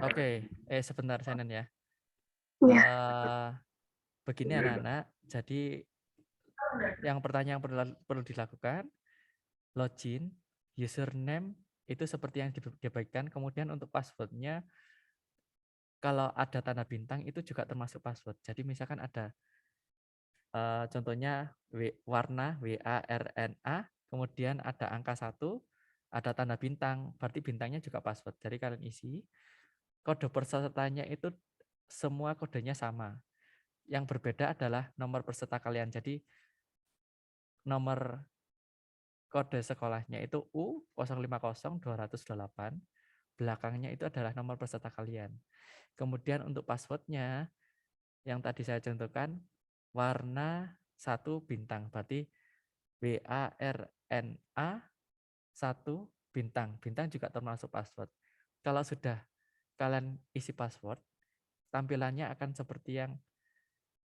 Oke, sebentar Shannon ya. Iya. Begini anak-anak, jadi yang pertanyaan yang perlu dilakukan, login, username itu seperti yang dibagikan, kemudian untuk passwordnya, kalau ada tanda bintang itu juga termasuk password. Jadi misalkan ada contohnya warna WARNA, kemudian ada angka 1, ada tanda bintang, berarti bintangnya juga password. Jadi kalian isi, kode pesertanya itu semua kodenya sama. Yang berbeda adalah nomor peserta kalian. Jadi nomor kode sekolahnya itu U050208, belakangnya itu adalah nomor peserta kalian. Kemudian untuk passwordnya, yang tadi saya contohkan, warna 1 bintang, berarti WARNA 1 bintang. Bintang juga termasuk password. Kalau sudah kalian isi password, tampilannya akan seperti yang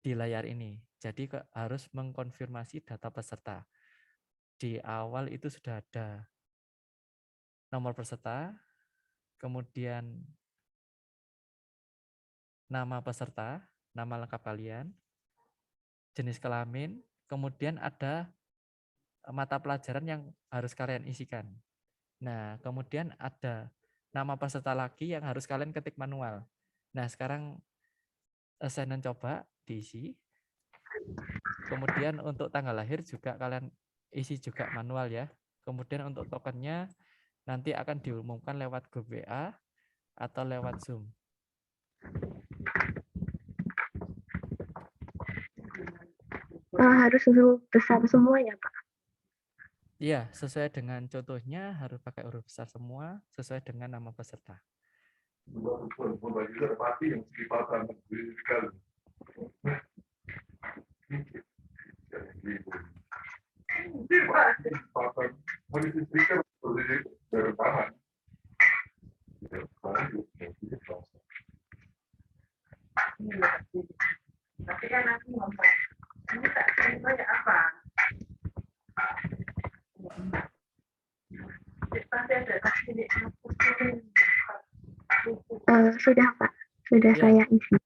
di layar ini. Jadi harus mengkonfirmasi data peserta. Di awal itu sudah ada nomor peserta, kemudian nama peserta, nama lengkap kalian, jenis kelamin, kemudian ada mata pelajaran yang harus kalian isikan. Nah, kemudian ada nama peserta lagi yang harus kalian ketik manual. Nah, sekarang Shannon coba diisi. Kemudian untuk tanggal lahir juga kalian isi juga manual ya. Kemudian untuk tokennya nanti akan diumumkan lewat grup WA atau lewat Zoom. Harus huruf besar semua ya, Pak? Iya, sesuai dengan contohnya harus pakai huruf besar semua, sesuai dengan nama peserta. Tapi kan aku ngomong, ini tak contohnya apa? Pasti ada ini Sudah, Pak. Sudah Iya. saya isi.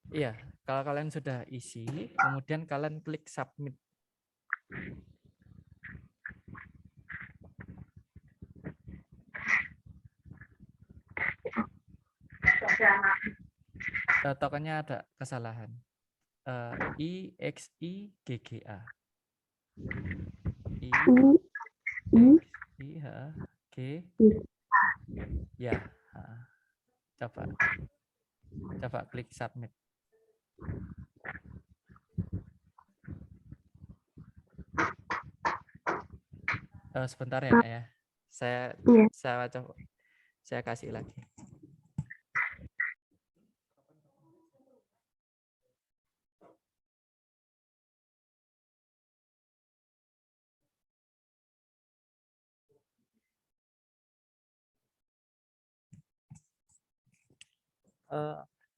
Iya, kalau kalian sudah isi, kemudian kalian klik submit. Tokennya ada kesalahan. IXIGGA. IXIGG. Ya, coba klik submit. Sebentar ya, Nak ya. Saya kasih lagi.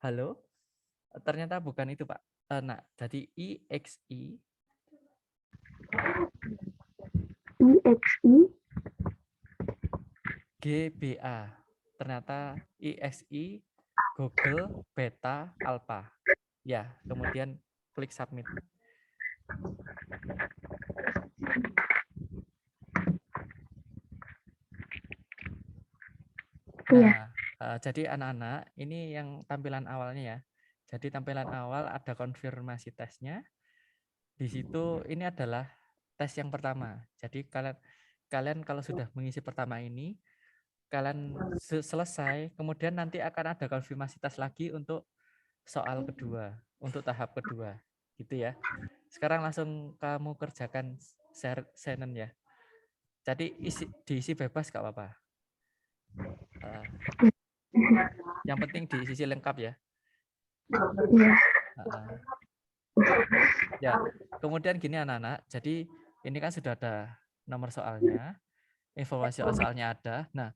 Halo, ternyata bukan itu Pak. Nah, jadi IXI GBA. Ternyata IXI Google Beta Alpha. Ya, kemudian klik submit. Nah, jadi anak-anak, ini yang tampilan awalnya ya. Jadi tampilan awal ada konfirmasi tesnya. Di situ ini adalah tes yang pertama. Jadi kalian kalau sudah mengisi pertama ini, kalian selesai, kemudian nanti akan ada konfirmasi tes lagi untuk soal kedua, untuk tahap kedua. Gitu ya. Sekarang langsung kamu kerjakan Shannon ya. Jadi diisi bebas gak apa-apa. Yang penting diisi lengkap ya. Iya. Ya, kemudian gini anak-anak, jadi ini kan sudah ada nomor soalnya, informasi soalnya ada. Nah,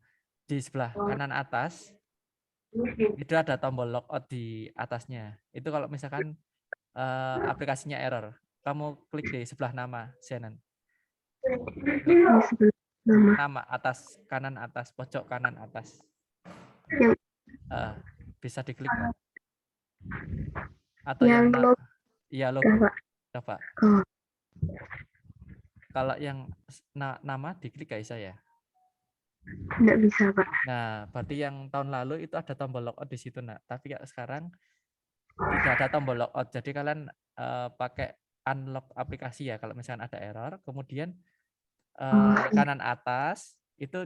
di sebelah kanan atas itu ada tombol logout di atasnya. Itu kalau misalkan aplikasinya error, kamu klik di sebelah nama Shannon. Klik nama atas, kanan atas, pojok kanan atas. Bisa diklik nggak? Atau Yang yang logo iya kah, logo. Pak? Coba. Oh, Kalau yang nama diklik nggak bisa ya? enggak bisa, Pak. Nah, berarti yang tahun lalu itu ada tombol logout di situ, Nak. Tapi kalau sekarang tidak ada tombol logout. Jadi kalian pakai unlock aplikasi ya kalau misalkan ada error. Kemudian Oh, iya. kanan atas itu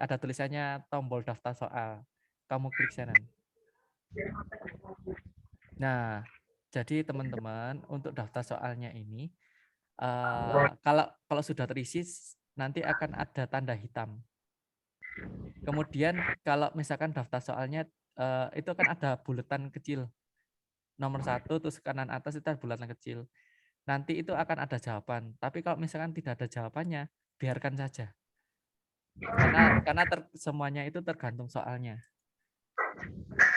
ada tulisannya tombol daftar soal. Kamu klik sana. Nah, jadi teman-teman untuk daftar soalnya ini kalau sudah terisi nanti akan ada tanda hitam. Kemudian kalau misalkan daftar soalnya itu kan ada buletan kecil nomor 1 terus kanan atas itu ada bulatan kecil. Nanti itu akan ada jawaban. Tapi kalau misalkan tidak ada jawabannya, biarkan saja. Karena semuanya itu tergantung soalnya.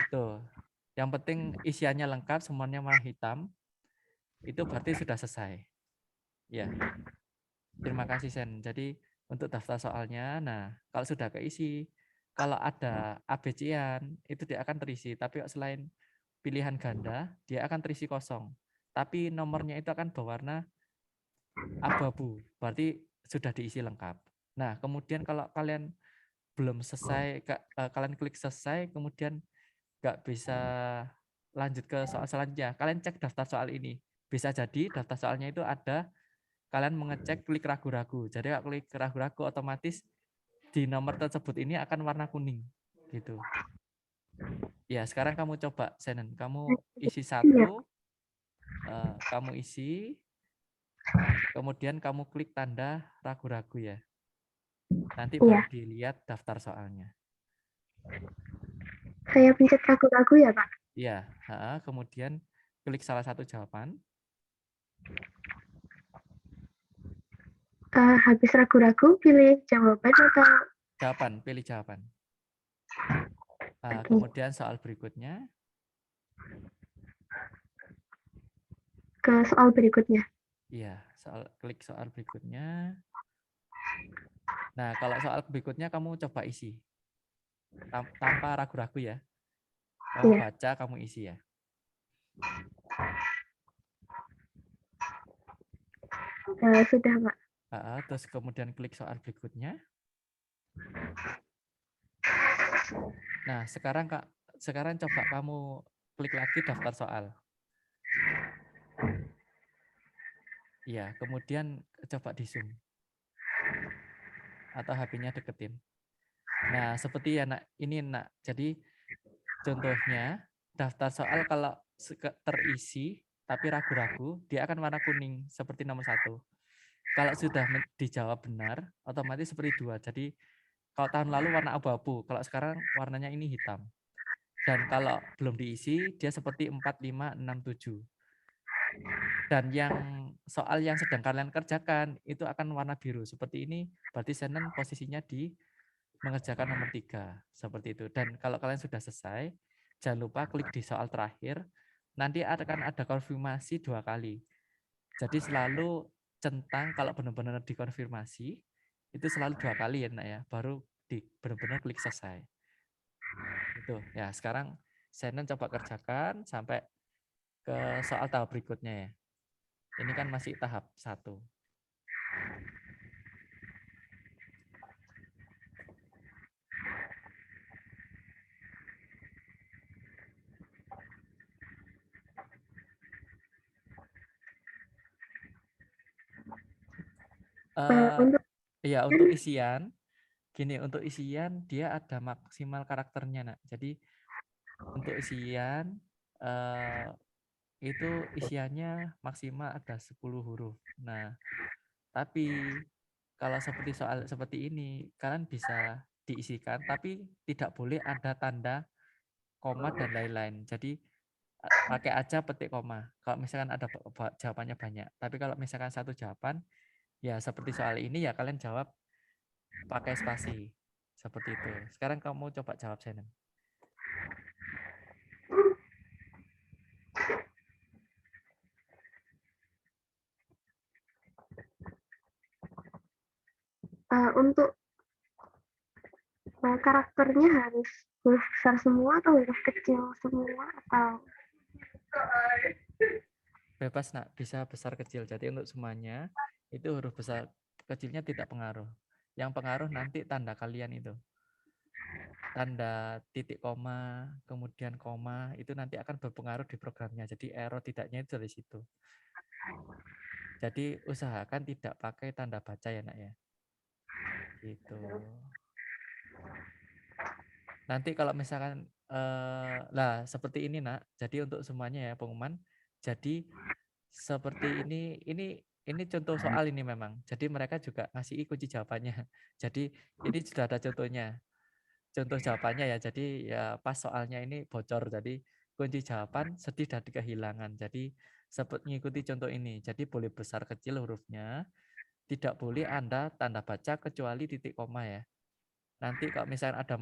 Itu. Yang penting isiannya lengkap, semuanya warna hitam. Itu berarti sudah selesai. Ya. Terima kasih Sen. Jadi untuk daftar soalnya, nah kalau sudah keisi, kalau ada ABC-an itu dia akan terisi. Tapi selain pilihan ganda, dia akan terisi kosong. Tapi nomornya itu akan berwarna abu-abu. Berarti sudah diisi lengkap. Nah, kemudian kalau kalian belum selesai, kalian klik selesai, kemudian nggak bisa lanjut ke soal selanjutnya, kalian cek daftar soal ini. Bisa jadi daftar soalnya itu ada, kalian mengecek klik ragu-ragu. Jadi kalau klik ragu-ragu otomatis di nomor tersebut ini akan warna kuning. Gitu. Ya, sekarang kamu coba, Senen. Kamu isi Iya, satu, kamu isi, kemudian kamu klik tanda ragu-ragu ya. Nanti iya. baru dilihat daftar soalnya. Saya pencet ragu-ragu ya, Pak? Iya, kemudian klik salah satu jawaban. Habis ragu-ragu, pilih jawaban atau Jawaban, pilih jawaban. Oke. Kemudian soal berikutnya. Ke soal berikutnya? Iya, klik soal berikutnya. Nah, kalau soal berikutnya kamu coba isi. Tanpa ragu-ragu ya. Kamu Iya. baca, kamu isi ya. Sudah, Pak. Terus kemudian klik soal berikutnya. Nah, sekarang coba kamu klik lagi daftar soal. Iya, kemudian coba di zoom. Atau HP-nya deketin. Nah, seperti ya, Nak. Ini, Nak. Jadi, contohnya, daftar soal kalau terisi, tapi ragu-ragu, dia akan warna kuning, seperti nomor 1. Kalau sudah dijawab benar, otomatis seperti 2. Jadi, kalau tahun lalu warna abu-abu, kalau sekarang warnanya ini hitam. Dan kalau belum diisi, dia seperti 4, 5, 6, 7. Dan soal yang sedang kalian kerjakan, itu akan warna biru. Seperti ini, berarti Senen posisinya di mengerjakan nomor 3. Seperti itu. Dan kalau kalian sudah selesai, jangan lupa klik di soal terakhir. Nanti akan ada konfirmasi 2 kali. Jadi selalu centang kalau benar-benar dikonfirmasi, itu selalu 2 kali ya, Nak ya. Baru benar-benar klik selesai. Itu. Ya, sekarang Senen coba kerjakan sampai ke soal tahap berikutnya ya. Ini kan masih tahap 1. Untuk Iya, untuk isian, gini, untuk isian dia ada maksimal karakternya, Nak. Jadi untuk isian itu isiannya maksimal ada 10 huruf. Nah, tapi kalau seperti soal seperti ini, kalian bisa diisikan, tapi tidak boleh ada tanda koma dan lain-lain. Jadi pakai aja petik koma. Kalau misalkan ada jawabannya banyak. Tapi kalau misalkan satu jawaban, ya seperti soal ini ya kalian jawab pakai spasi. Seperti itu. Sekarang kamu coba jawab, Senen. untuk karakternya harus huruf besar semua atau huruf kecil semua atau Bebas nak, bisa besar kecil. Jadi untuk semuanya itu huruf besar kecilnya tidak pengaruh. Yang pengaruh nanti tanda kalian itu. Tanda titik koma, kemudian koma, itu nanti akan berpengaruh di programnya. Jadi error tidaknya itu dari situ. Jadi usahakan tidak pakai tanda baca ya nak ya. Gitu. Nanti kalau misalkan lah seperti ini nak. Jadi untuk semuanya ya pengumuman. Jadi seperti ini contoh soal ini memang. Jadi mereka juga ngasih kunci jawabannya. Jadi ini sudah ada contohnya. Contoh jawabannya ya. Jadi ya pas soalnya ini bocor. Jadi kunci jawaban sedih dan kehilangan. Jadi seperti mengikuti contoh ini. Jadi boleh besar kecil hurufnya. Tidak boleh Anda tanda baca kecuali titik koma ya. Nanti kalau misalnya ada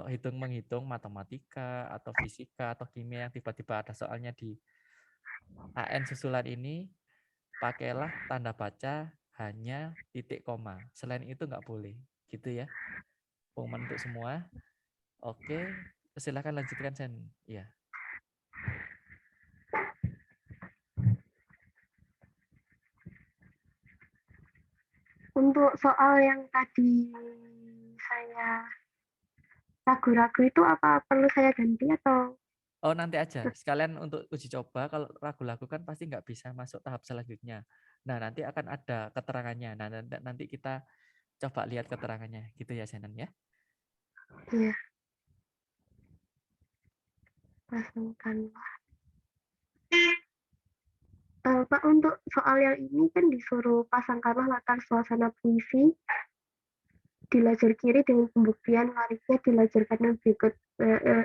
hitung-menghitung matematika atau fisika atau kimia yang tiba-tiba ada soalnya di AN susulan ini, pakailah tanda baca hanya titik koma. Selain itu nggak boleh. Gitu ya. Pengumuman untuk semua. Oke, silakan lanjutkan Sen. Ya. untuk soal yang tadi saya ragu-ragu itu apa perlu saya ganti atau Oh nanti aja. Sekalian untuk uji coba, kalau ragu-ragu kan pasti nggak bisa masuk tahap selanjutnya. Nah nanti akan ada keterangannya. Nah nanti kita coba lihat keterangannya. Gitu ya Senen ya. ya pasangkanlah. Pak, untuk soal yang ini kan disuruh pasangkanlah latar suasana puisi di laser kiri dengan pembuktian lariknya di laser kanan berikut.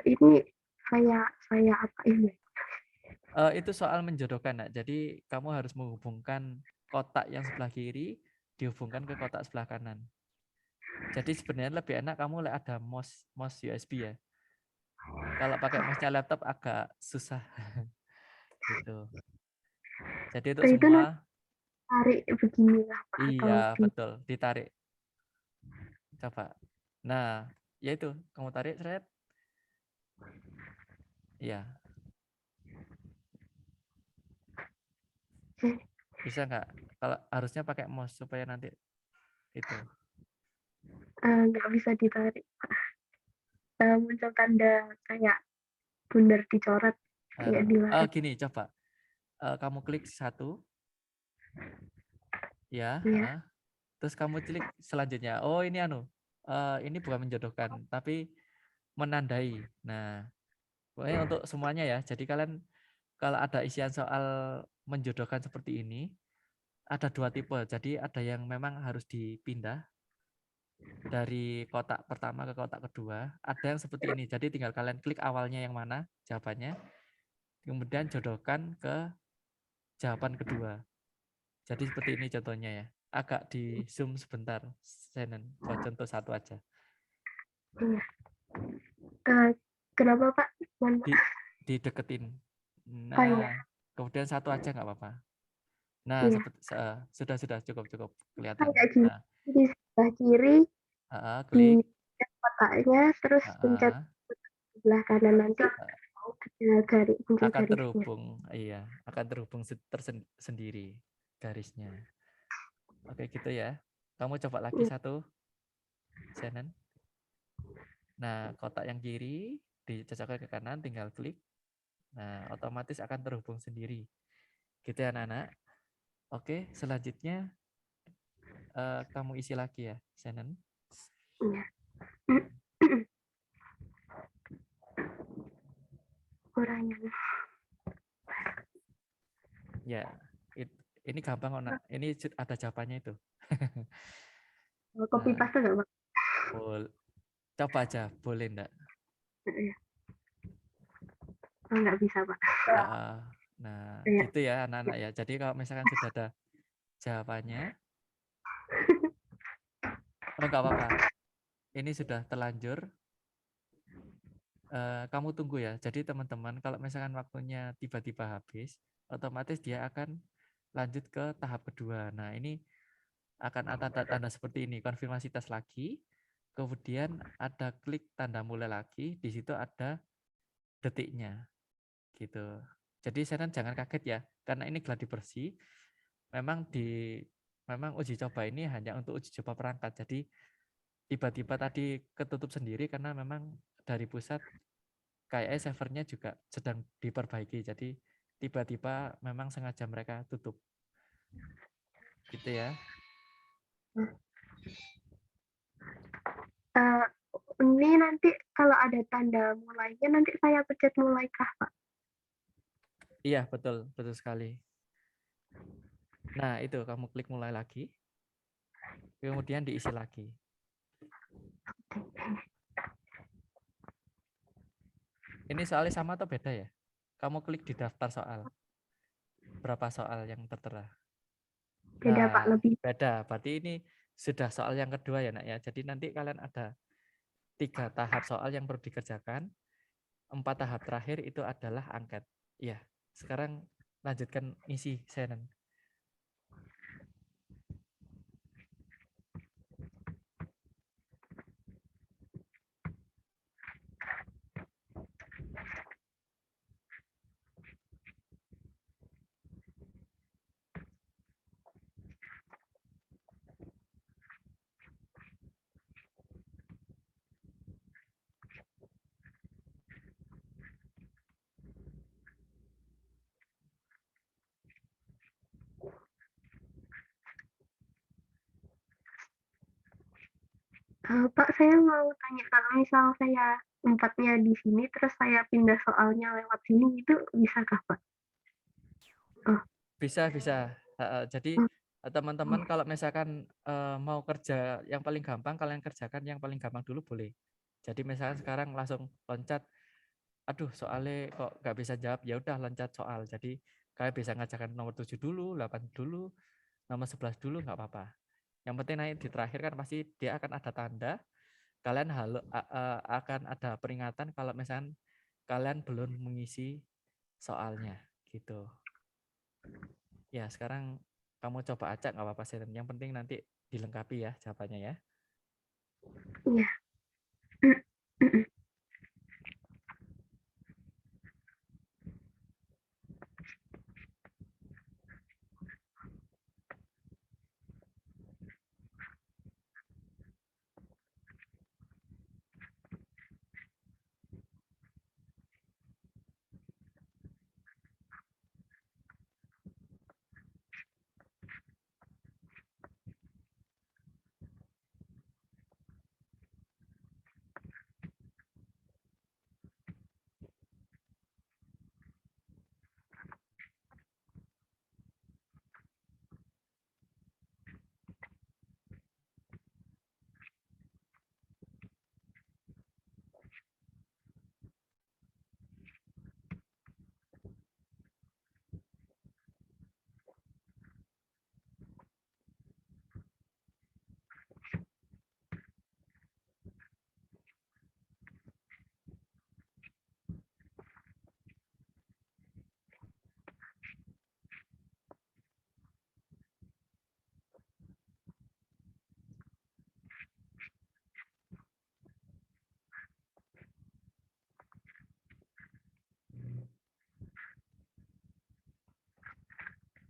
Ini saya apa ini? Itu soal menjodohkan nak. Jadi kamu harus menghubungkan kotak yang sebelah kiri dihubungkan ke kotak sebelah kanan. Jadi sebenarnya lebih enak kamu ada mouse USB ya. Kalau pakai mouse-nya laptop agak susah. Gitu. Jadi untuk Itu semua tarik beginilah Pak atau iya betul ditarik. Coba. Nah, ya itu kamu tarik seret. Iya. Bisa nggak? Kalau harusnya pakai mouse supaya nanti itu. nggak bisa ditarik. Muncul tanda kayak bundar dicoret kayak di layar. Gini coba. Kamu klik satu. Ya. Ya. Terus kamu klik selanjutnya. Oh ini ini bukan menjodohkan, tapi menandai. Nah, pokoknya untuk semuanya ya. Jadi kalian kalau ada isian soal menjodohkan seperti ini, ada dua tipe. Jadi ada yang memang harus dipindah dari kotak pertama ke kotak kedua. Ada yang seperti ini. Jadi tinggal kalian klik awalnya yang mana jawabannya, kemudian jodohkan ke jawaban kedua. Jadi seperti ini contohnya ya. Agak di zoom sebentar, Senen. Buat contoh satu aja. Iya. Kenapa Pak? Dideketin. Oh iya. Nah, kemudian satu aja nggak apa-apa. Nah, Iya. sudah cukup kelihatan. Kayak gini. Nah, Di sebelah kiri di klik, kotaknya terus pencet sebelah kanan nanti muncul akan garisnya. terhubung, iya, akan terhubung tersendiri garisnya. Oke, gitu ya. Kamu coba lagi Iya. satu, Shannon. Nah, kotak yang kiri dicocokkan ke kanan, tinggal klik. Nah, otomatis akan terhubung sendiri. Gitu ya, anak-anak. Oke, selanjutnya kamu isi lagi ya, Shannon. Iya. Kurangan. Ya, ini gampang kok, Nak. Ini ada jawabannya itu. Copy paste nggak Pak? Coba aja, boleh enggak? Nggak bisa Pak. Nah, Iya. gitu ya anak-anak ya. Jadi kalau misalkan sudah ada jawabannya, enggak apa-apa. Ini sudah terlanjur. Kamu tunggu ya. Jadi teman-teman, kalau misalkan waktunya tiba-tiba habis, otomatis dia akan lanjut ke tahap kedua. Nah, ini akan ada tanda seperti ini, konfirmasi tes lagi. kemudian ada klik tanda mulai lagi, di situ ada detiknya gitu. Jadi Senen jangan kaget ya, karena ini gladi bersih. Memang memang uji coba ini hanya untuk uji coba perangkat. Jadi tiba-tiba tadi ketutup sendiri karena memang dari pusat kayaknya servernya juga sedang diperbaiki. Jadi tiba-tiba memang sengaja mereka tutup. Gitu ya. Eh, ini nanti kalau ada tanda mulainya nanti saya pencet mulai kah, Pak? Iya, betul, betul sekali. Nah, itu kamu klik mulai lagi. Kemudian diisi lagi. Ini soalnya sama atau beda ya? Kamu klik di daftar soal. Berapa soal yang tertera? Beda Pak, Nah, lebih. beda. Berarti ini sudah soal yang kedua ya, Nak ya. Jadi nanti kalian ada 3 tahap soal yang perlu dikerjakan. 4 tahap terakhir itu adalah angket. Iya. Sekarang lanjutkan isi, Senen. Pak, saya mau tanya kalau misal saya empatnya di sini terus saya pindah soalnya lewat sini itu bisakah, Pak? Oh, Bisa, bisa. Jadi oh, teman-teman kalau misalkan mau kerja yang paling gampang, kalian kerjakan yang paling gampang dulu boleh. Jadi misalkan sekarang langsung loncat, aduh soalnya kok nggak bisa jawab, ya udah loncat soal. Jadi kalian bisa ngajakan nomor 7 dulu, 8 dulu, nomor 11 dulu, nggak apa-apa. Yang penting nanti di terakhir kan pasti dia akan ada tanda, kalian akan ada peringatan kalau misalkan kalian belum mengisi soalnya gitu. Ya, sekarang kamu coba acak nggak apa-apa, Seren. Yang penting nanti dilengkapi ya jawabannya ya. iya.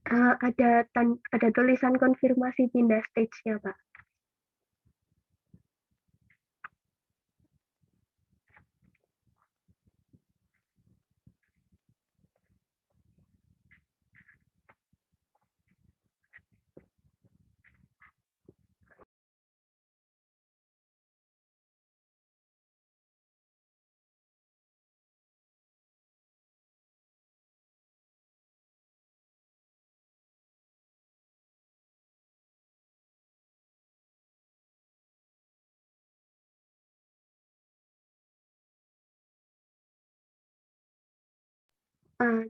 Ada tulisan konfirmasi pindah stage-nya, Pak.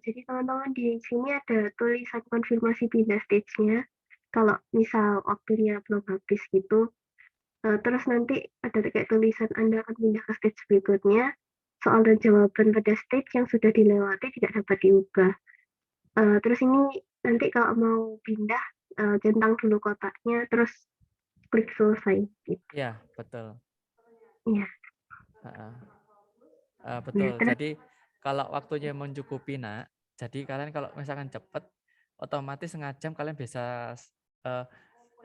Jadi teman-teman di sini ada tulisan konfirmasi pindah stage-nya. Kalau misal waktunya belum habis gitu, terus nanti ada kayak tulisan Anda akan pindah ke stage berikutnya. Soal dan jawaban pada stage yang sudah dilewati tidak dapat diubah. Terus ini nanti kalau mau pindah, centang dulu kotaknya, terus klik selesai. Gitu. Ya, betul. Iya. Heeh. Ya, Betul. terus Jadi kalau waktunya mencukupi nak, jadi kalian kalau misalkan cepet, otomatis setengah jam kalian bisa eh,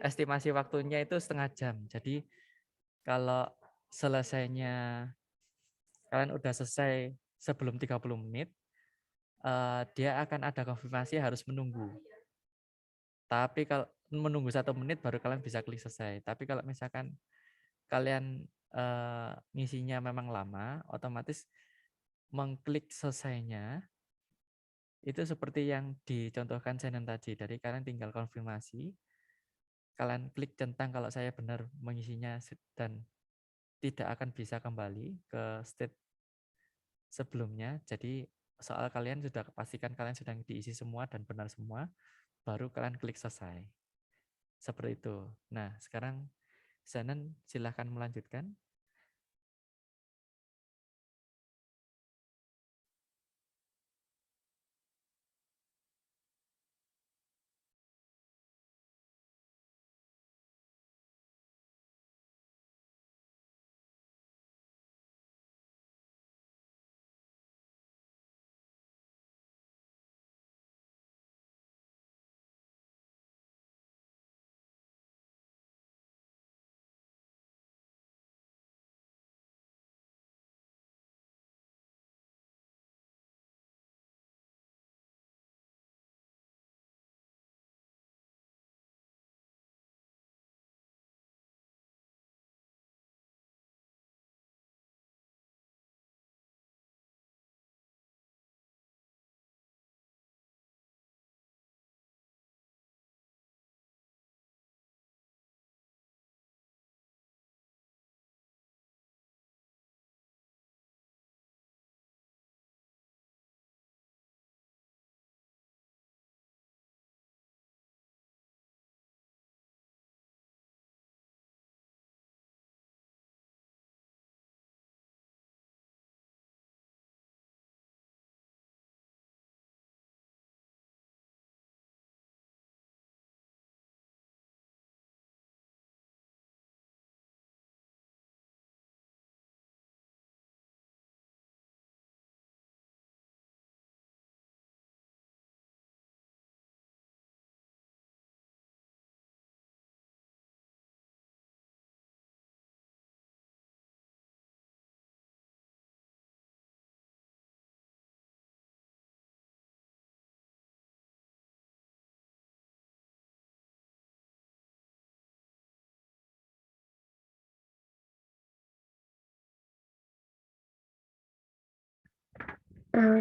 estimasi waktunya itu setengah jam. Jadi kalau selesainya kalian udah selesai sebelum 30 menit, dia akan ada konfirmasi harus menunggu. Tapi kalau menunggu 1 menit baru kalian bisa klik selesai. Tapi kalau misalkan kalian ngisinya memang lama, otomatis mengklik selesainya itu seperti yang dicontohkan Shannon tadi. Dari kalian tinggal konfirmasi, kalian klik centang kalau saya benar mengisinya dan tidak akan bisa kembali ke state sebelumnya. Jadi soal kalian sudah pastikan kalian sudah diisi semua dan benar semua, baru kalian klik selesai. Seperti itu. Nah, sekarang Shannon silahkan melanjutkan.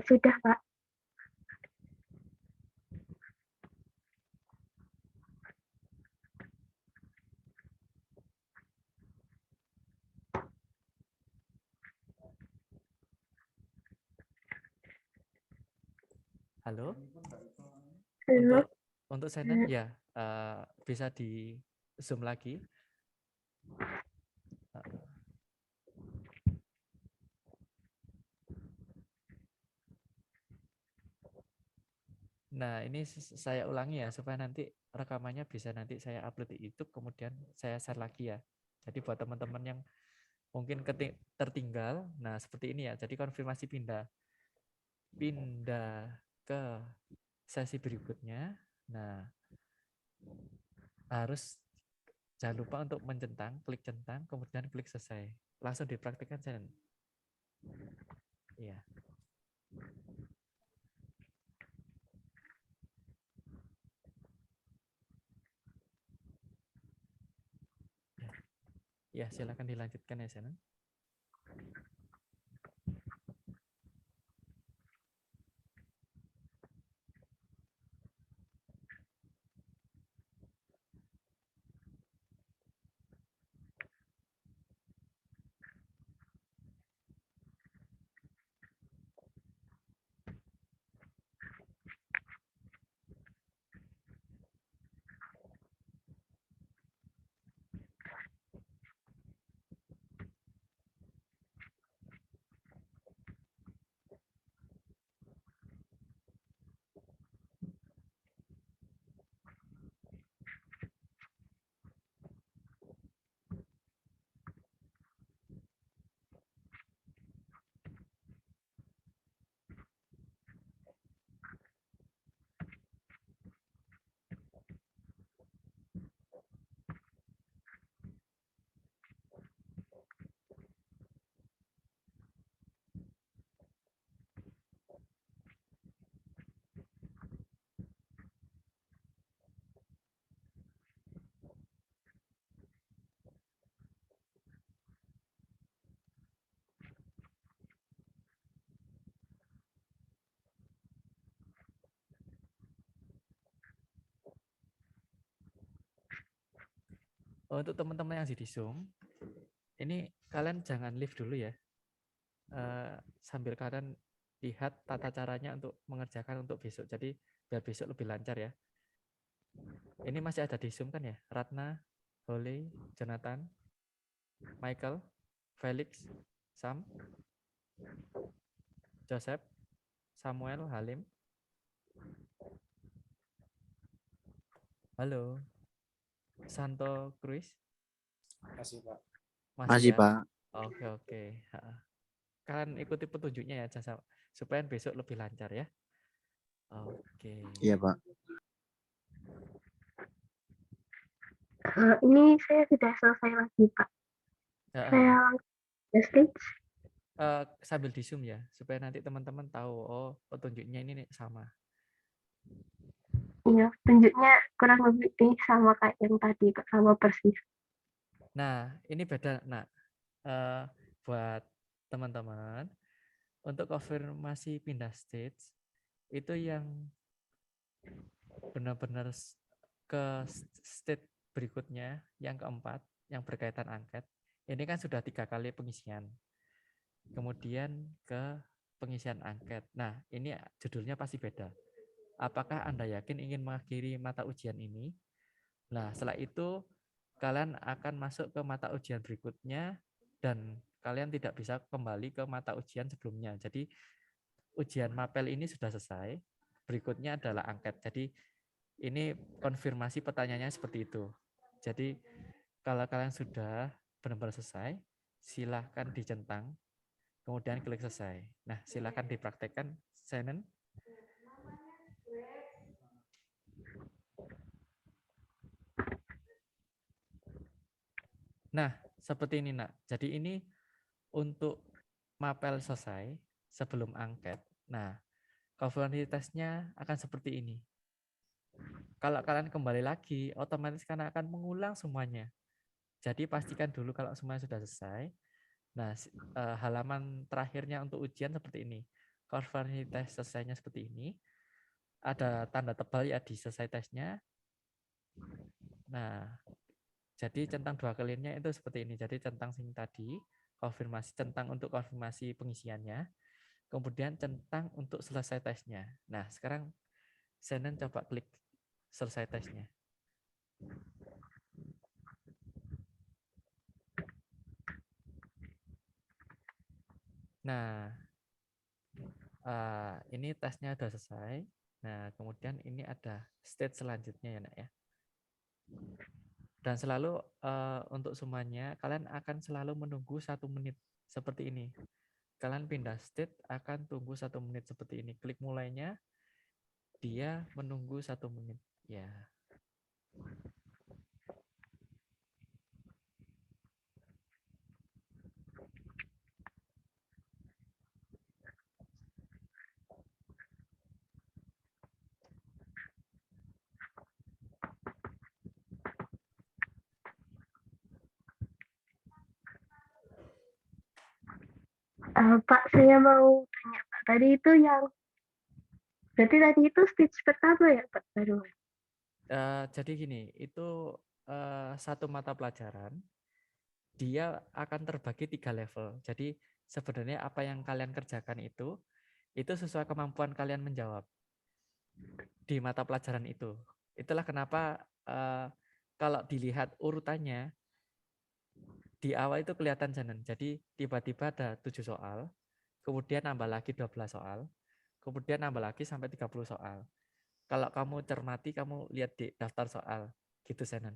sudah Pak. Halo? Halo. Untuk Shannon ya bisa di zoom lagi. Nah, ini saya ulangi ya supaya nanti rekamannya bisa nanti saya upload di YouTube kemudian saya share lagi ya. Jadi buat teman-teman yang mungkin tertinggal, nah seperti ini ya. Jadi konfirmasi pindah ke sesi berikutnya. Nah, harus jangan lupa untuk mencentang, klik centang, kemudian klik selesai. Langsung dipraktikkan, Jen. Iya. Ya, silakan dilanjutkan ya, Jen. Untuk teman-teman yang di Zoom, ini kalian jangan leave dulu ya. Sambil kalian lihat tata caranya untuk mengerjakan untuk besok. Jadi biar besok lebih lancar ya. Ini masih ada di Zoom kan ya? Ratna, Holly, Jonathan, Michael, Felix, Sam, Joseph, Samuel, Halim. Halo. Santo Cruz. Masih, Pak. Masih ya? Pak. Oke, oke. Kalian ikuti petunjuknya ya, supaya besok lebih lancar ya. Oke. Iya, Pak. Ini saya sudah selesai lagi, Pak. Saya langsung ke stage. Sambil di Zoom ya, supaya nanti teman-teman tahu, oh petunjuknya ini nih sama. Iya, tunjuknya kurang lebih sama kayak yang tadi, Pak, sama persis. Nah, ini beda. Nah, buat teman-teman, untuk konfirmasi pindah stage, itu yang benar-benar ke stage berikutnya, yang keempat, yang berkaitan angket. Ini kan sudah 3 kali pengisian. Kemudian ke pengisian angket. Nah, ini judulnya pasti beda. Apakah Anda yakin ingin mengakhiri mata ujian ini? Nah, setelah itu kalian akan masuk ke mata ujian berikutnya dan kalian tidak bisa kembali ke mata ujian sebelumnya. Jadi ujian mapel ini sudah selesai. Berikutnya adalah angket. Jadi ini konfirmasi pertanyaannya seperti itu. Jadi kalau kalian sudah benar-benar selesai, silahkan dicentang, kemudian klik selesai. Nah, silahkan dipraktekkan, Shannon. Nah, seperti ini, Nak. Jadi ini untuk mapel selesai sebelum angket. Nah, konformitasnya akan seperti ini. Kalau kalian kembali lagi, otomatis kalian akan mengulang semuanya. Jadi pastikan dulu kalau semuanya sudah selesai. Nah, halaman terakhirnya untuk ujian seperti ini. Konformitas selesainya seperti ini. Ada tanda tebal ya di selesai tesnya. Nah, jadi centang 2 kalinya itu seperti ini. Jadi centang sing tadi, konfirmasi centang untuk konfirmasi pengisiannya. Kemudian centang untuk selesai tesnya. Nah, sekarang Shannon coba klik selesai tesnya. Nah, ini tesnya sudah selesai. Nah, kemudian ini ada stage selanjutnya ya, Nak ya. Dan selalu untuk semuanya, kalian akan selalu menunggu 1 menit seperti ini. Kalian pindah state akan tunggu 1 menit seperti ini. Klik mulainya, dia menunggu 1 menit. Ya. Pak, saya mau tanya, Pak. Berarti tadi itu stage pertama ya, Pak? Baru. Jadi gini, itu satu mata pelajaran, dia akan terbagi 3 level. Jadi sebenarnya apa yang kalian kerjakan itu sesuai kemampuan kalian menjawab di mata pelajaran itu. Itulah kenapa kalau dilihat urutannya, di awal itu kelihatan Janan. Jadi tiba-tiba ada 7 soal, kemudian nambah lagi 12 soal, kemudian nambah lagi sampai 30 soal. Kalau kamu cermati, kamu lihat di daftar soal, gitu Janan.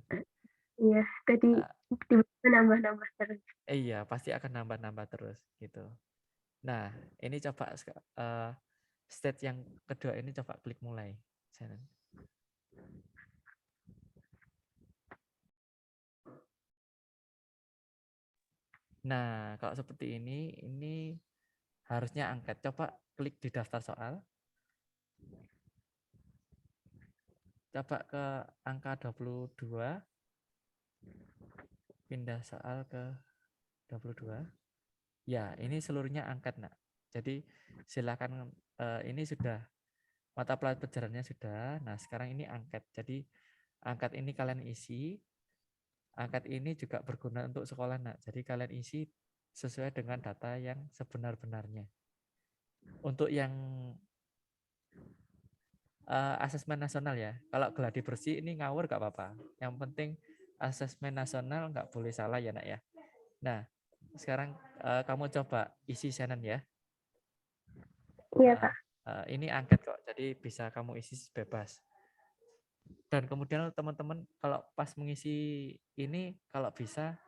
Iya, tadi tiba-tiba nambah-nambah terus. Iya, pasti akan nambah-nambah terus, gitu. Nah, ini coba stage yang kedua ini coba klik mulai, Janan. Nah, kalau seperti ini harusnya angket. Coba klik di daftar soal. Coba ke angka 22. Pindah soal ke 22. Ya, ini seluruhnya angket, Nak. Jadi silakan, ini sudah mata pelajarannya sudah. Nah, sekarang ini angket. Jadi angket ini kalian isi. Angket ini juga berguna untuk sekolah, Nak. Jadi kalian isi sesuai dengan data yang sebenar-benarnya. Untuk yang asesmen nasional ya, kalau geladi bersih ini ngawur gak apa-apa. Yang penting asesmen nasional nggak boleh salah ya, Nak ya. Nah, sekarang kamu coba isi Shannon ya. Iya, Pak. Ini angket kok, jadi bisa kamu isi bebas. Dan kemudian teman-teman kalau pas mengisi ini, kalau bisa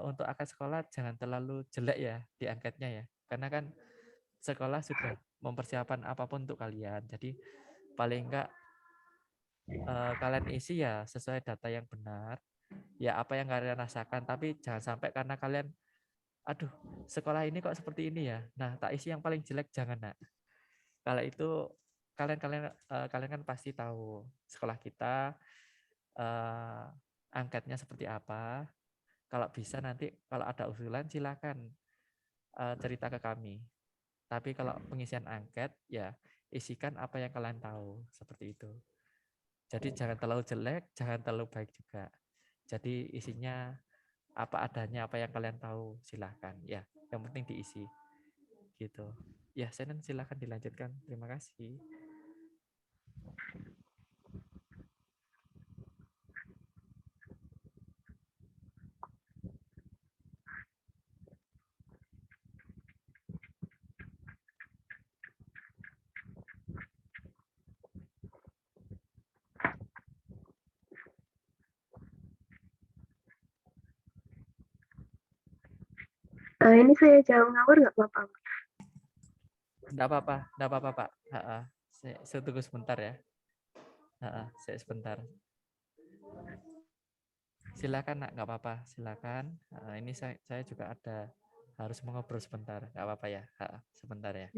untuk angket sekolah jangan terlalu jelek ya di angketnya ya. Karena kan sekolah sudah mempersiapkan apapun untuk kalian. Jadi paling enggak kalian isi ya sesuai data yang benar. Ya apa yang kalian rasakan, tapi jangan sampai karena kalian aduh, sekolah ini kok seperti ini ya. Nah, tak isi yang paling jelek jangan, Nak. Kalau itu kalian kan pasti tahu sekolah kita angketnya seperti apa. Kalau bisa nanti kalau ada usulan silakan cerita ke kami. Tapi kalau pengisian angket ya isikan apa yang kalian tahu seperti itu. Jadi jangan terlalu jelek, jangan terlalu baik juga. Jadi isinya apa adanya, apa yang kalian tahu silakan ya. Yang penting diisi gitu. Ya, Senen silakan dilanjutkan. Terima kasih. Ini saya jawab ngawur nggak apa-apa, Pak? Enggak apa-apa, Pak. Saya tunggu sebentar ya. Saya sebentar. Silakan, Nak, nggak apa-apa. Silakan. Ini saya juga ada harus mengobrol sebentar. Nggak apa-apa ya. Sebentar ya.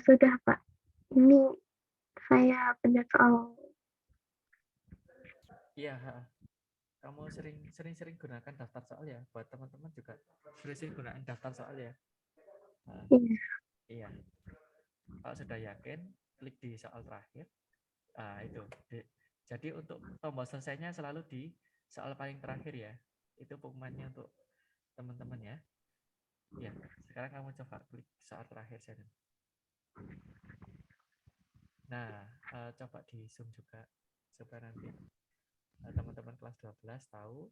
Sudah, Pak. Ini saya punya soal. Iya. Kamu sering gunakan daftar soal ya. Buat teman-teman juga sering gunakan daftar soal ya. Nah, Iya. iya. Kalau sudah yakin, klik di soal terakhir. Itu. Jadi untuk tombol selesainya selalu di soal paling terakhir ya. Itu pengumumannya untuk teman-teman ya. Ya, sekarang kamu coba klik soal terakhir, Shannon. Nah, coba di zoom juga supaya nanti teman-teman kelas 12 tahu.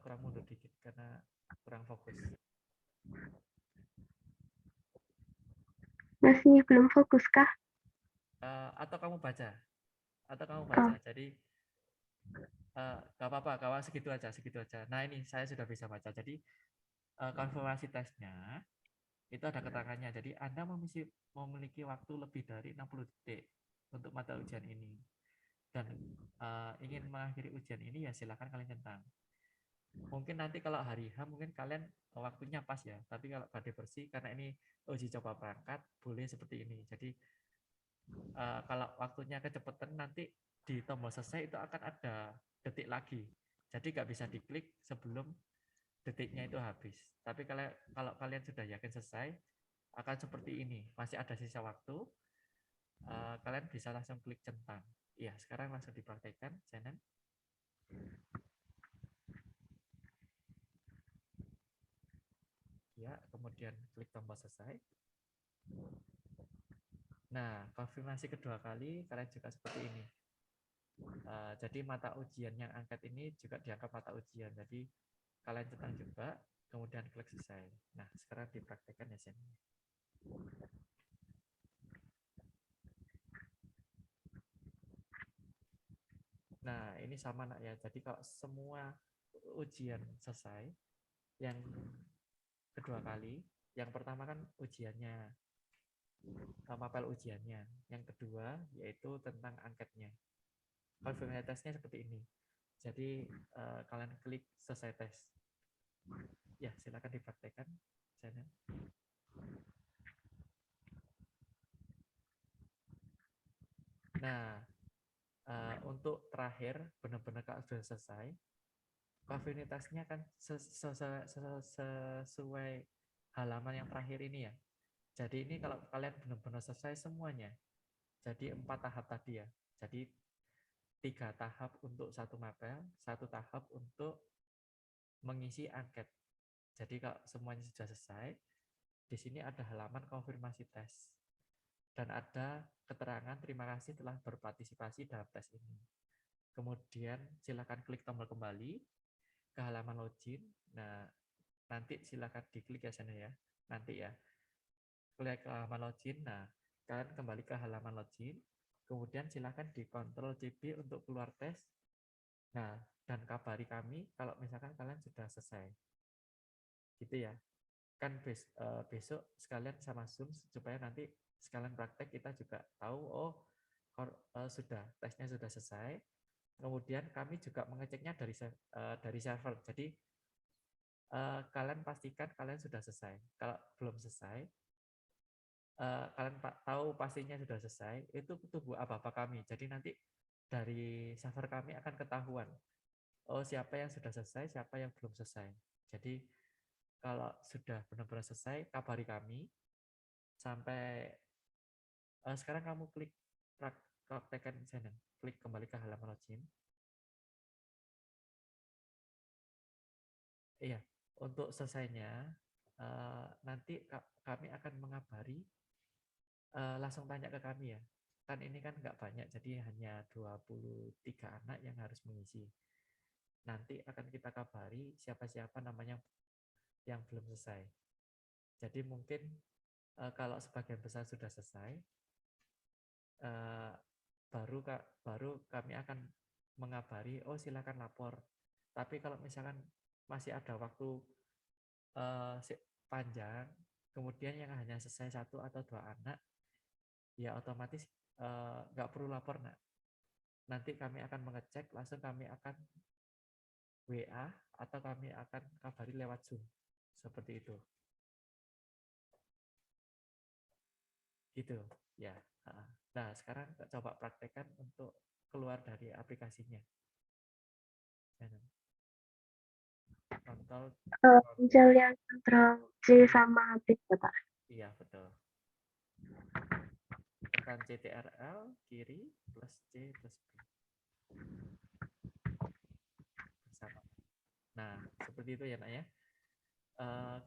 Kurang mundur dikit karena kurang fokus. Masih belum fokus kah? Atau kamu baca. Oh, Jadi gak apa-apa, kawan segitu aja. Nah ini saya sudah bisa baca. Jadi konfirmasi tesnya itu ada keterangannya. Jadi Anda memiliki waktu lebih dari 60 detik untuk mata ujian ini. Dan ingin mengakhiri ujian ini ya silakan kalian centang. Mungkin nanti kalau hari H mungkin kalian waktunya pas ya. Tapi kalau badai bersih karena ini uji coba perangkat boleh seperti ini. Jadi kalau waktunya kecepatan nanti di tombol selesai itu akan ada detik lagi. Jadi nggak bisa diklik sebelum detiknya itu habis. Tapi kalau kalian sudah yakin selesai, akan seperti ini. Masih ada sisa waktu, kalian bisa langsung klik centang. Iya, sekarang langsung dipraktekkan, Shannon. Ya, kemudian klik tombol selesai. Nah, konfirmasi kedua kali kalian juga seperti ini. Jadi mata ujian yang angkat ini juga dianggap mata ujian. Jadi kalian centang juga, kemudian klik selesai. Nah, sekarang dipraktekkan ya, Shannon. Nah, ini sama nak ya. Jadi kalau semua ujian selesai, yang kedua kali, yang pertama kan ujiannya, mapel ujiannya. Yang kedua yaitu tentang angketnya. Konfirmasi tesnya seperti ini. Jadi kalian klik selesai tes. Ya, silakan dipraktekkan. Nah, untuk terakhir benar-benar kalau sudah selesai, konfirmasinya kan sesuai halaman yang terakhir ini ya. Jadi ini kalau kalian benar-benar selesai semuanya, jadi 4 tahap tadi ya. Jadi 3 tahap untuk satu mapel, 1 tahap untuk mengisi angket. Jadi kalau semuanya sudah selesai, di sini ada halaman konfirmasi tes. Dan ada keterangan terima kasih telah berpartisipasi dalam tes ini. Kemudian silakan klik tombol kembali ke halaman login. Nah, nanti silakan diklik ya sana ya. Nanti ya. Klik ke halaman login. Nah, kalian kembali ke halaman login. Kemudian silakan dikontrol CB untuk keluar tes. Nah, dan kabari kami kalau misalkan kalian sudah selesai. Gitu ya. Kan besok sekalian sama Zoom supaya nanti sekalian praktek kita juga tahu sudah tesnya sudah selesai. Kemudian kami juga mengeceknya dari server. Jadi kalian pastikan kalian sudah selesai. Kalau belum selesai, kalian tahu pastinya sudah selesai, itu tunggu apa-apa kami. Jadi nanti dari server kami akan ketahuan, siapa yang sudah selesai, siapa yang belum selesai. Jadi kalau sudah benar-benar selesai, kabari kami. Sampai sekarang kamu klik praktekkan channel, klik kembali ke halaman login. Iya, untuk selesainya nanti kami akan mengabari, langsung tanya ke kami ya. Kan ini kan nggak banyak, jadi hanya 23 anak yang harus mengisi. Nanti akan kita kabari siapa-siapa namanya yang belum selesai. Jadi mungkin kalau sebagian besar sudah selesai, baru kami akan mengabari, silakan lapor. Tapi kalau misalkan masih ada waktu panjang, kemudian yang hanya selesai 1 atau 2 anak, ya otomatis nggak perlu lapor nak. Nanti kami akan mengecek, langsung kami akan WA atau kami akan kabari lewat Zoom. Seperti itu. Gitu ya. Nah, sekarang coba praktekkan untuk keluar dari aplikasinya. Kontrol. Pencel yang Ctrl C sama B ya, Pak. Iya, betul. Tekan CTRL kiri plus C plus B. Bersama. Nah, seperti itu ya, Nak ya.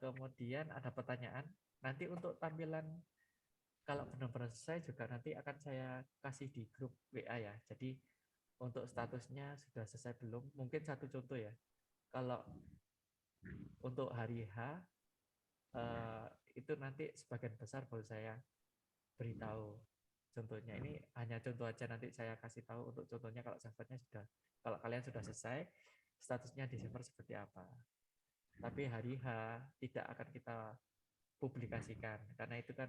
Kemudian ada pertanyaan. Nanti untuk tampilan kalau benar-benar selesai juga nanti akan saya kasih di grup WA ya. Jadi untuk statusnya sudah selesai belum? Mungkin satu contoh ya. Kalau untuk hari H itu nanti sebagian besar baru saya beritahu. Contohnya ini hanya contoh aja, nanti saya kasih tahu untuk contohnya kalau servernya sudah, kalau kalian sudah selesai statusnya di server seperti apa. Tapi hari H tidak akan kita publikasikan karena itu kan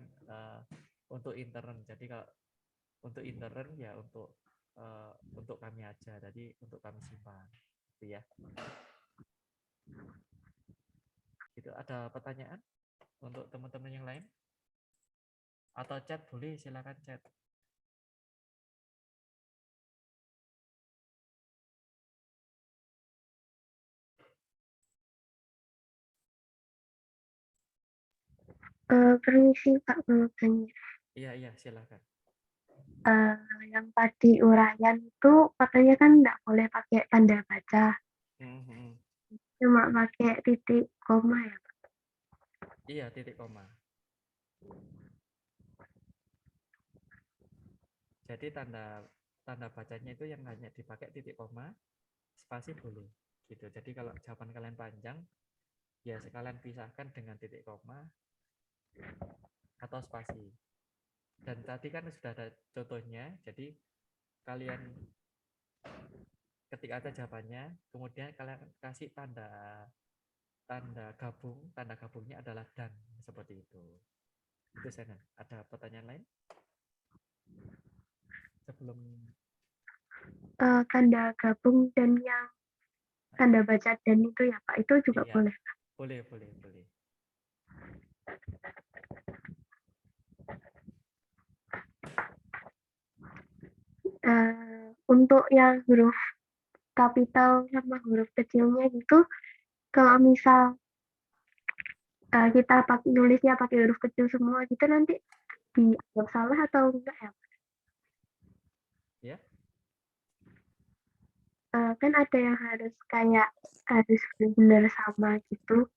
untuk intern. Jadi kalau untuk intern ya untuk kami aja, jadi untuk kami simpan gitu ya. Itu ada pertanyaan untuk teman-teman yang lain atau chat, boleh silakan chat. Permisi Pak, mau tanya. Iya silakan. Yang tadi uraian itu katanya kan nggak boleh pakai tanda baca, cuma pakai titik koma ya. Iya, titik koma. Jadi tanda bacanya itu yang hanya dipakai titik koma, spasi boleh gitu. Jadi kalau jawaban kalian panjang ya sekalian pisahkan dengan titik koma atau spasi. Dan tadi kan sudah ada contohnya, jadi kalian ketik aja jawabannya, kemudian kalian kasih tanda gabung, tanda gabungnya adalah dan, seperti itu. Itu saya. Ada pertanyaan lain? Sebelum Tanda gabung dan yang tanda baca dan itu ya Pak, itu juga iya, boleh. boleh. Untuk yang huruf kapital sama huruf kecilnya itu, kalau misal kita nulisnya pakai huruf kecil semua gitu, nanti dianggap salah atau enggak ya? Ya. Kan ada yang harus benar-benar sama gitu.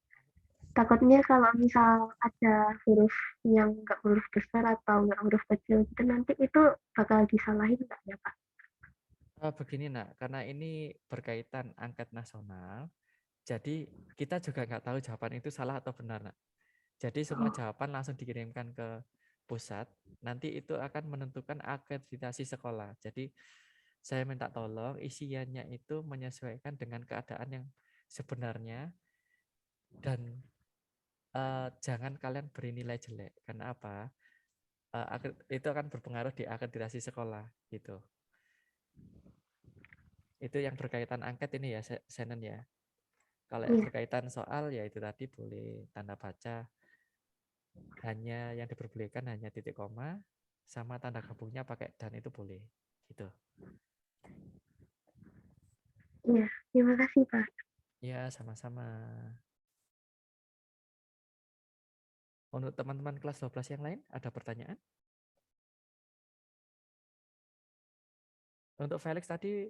Takutnya kalau misal ada huruf yang enggak huruf besar atau enggak huruf kecil gitu, nanti itu bakal disalahin enggak ya Pak? Begini Nak, karena ini berkaitan angket nasional, jadi kita juga nggak tahu jawaban itu salah atau benar Nak. Jadi semua jawaban langsung dikirimkan ke pusat, nanti itu akan menentukan akreditasi sekolah. Jadi saya minta tolong isiannya itu menyesuaikan dengan keadaan yang sebenarnya, dan jangan kalian beri nilai jelek. Karena apa? Itu akan berpengaruh di akreditasi sekolah gitu. Itu yang berkaitan angket ini ya, Senen ya. Kalau yang berkaitan soal ya itu tadi boleh tanda baca, hanya yang diperbolehkan hanya titik koma sama tanda gabungnya pakai dan, itu boleh gitu. Iya, terima kasih Pak. Ya, sama-sama. Untuk teman-teman kelas 12 yang lain ada pertanyaan? Untuk Felix tadi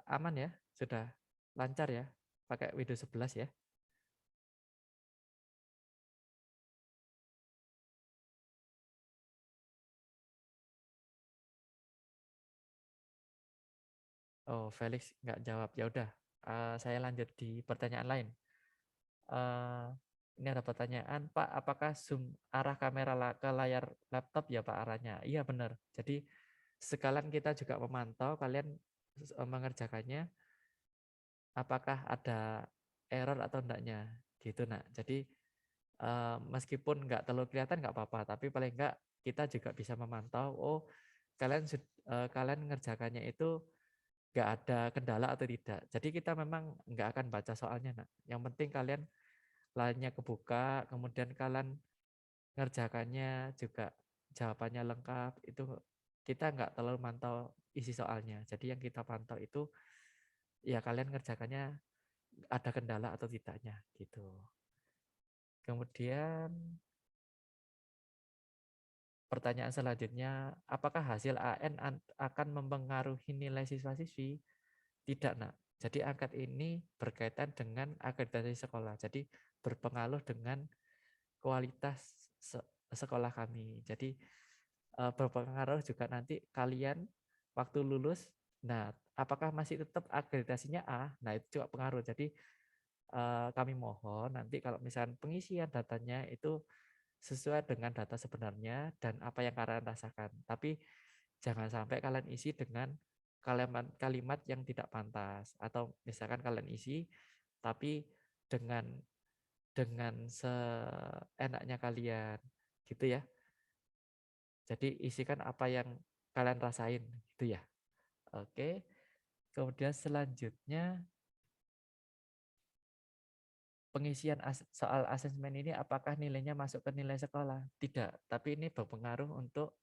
aman ya? Sudah lancar ya? Pakai Windows 11 ya? Oh, Felix nggak jawab. Ya udah, saya lanjut di pertanyaan lain. Ini ada pertanyaan, Pak, apakah zoom arah kamera ke layar laptop ya Pak arahnya? Iya benar. Jadi sekalian kita juga memantau kalian mengerjakannya, apakah ada error atau enggaknya, gitu nak. Jadi meskipun nggak terlalu kelihatan nggak apa-apa, tapi paling enggak kita juga bisa memantau, oh kalian ngerjakannya itu nggak ada kendala atau tidak. Jadi kita memang nggak akan baca soalnya nak. Yang penting kalian lainnya kebuka, kemudian kalian ngerjakannya juga jawabannya lengkap, itu kita nggak terlalu mantau isi soalnya. Jadi yang kita pantau itu ya kalian ngerjakannya ada kendala atau tidaknya gitu. Kemudian pertanyaan selanjutnya, apakah hasil AN akan mempengaruhi nilai siswa-siswi? Tidak, Nak. Jadi angkat ini berkaitan dengan akreditasi sekolah. Jadi berpengaruh dengan kualitas sekolah kami. Jadi berpengaruh juga nanti kalian waktu lulus. Nah, apakah masih tetap akreditasinya A? Nah, itu juga pengaruh. Jadi kami mohon nanti kalau misalnya pengisian datanya itu sesuai dengan data sebenarnya dan apa yang kalian rasakan. Tapi jangan sampai kalian isi dengan kalimat yang tidak pantas, atau misalkan kalian isi tapi dengan seenaknya kalian gitu ya. Jadi isikan apa yang kalian rasain gitu ya. Oke. Kemudian selanjutnya pengisian soal asesmen ini apakah nilainya masuk ke nilai sekolah? Tidak, tapi ini berpengaruh untuk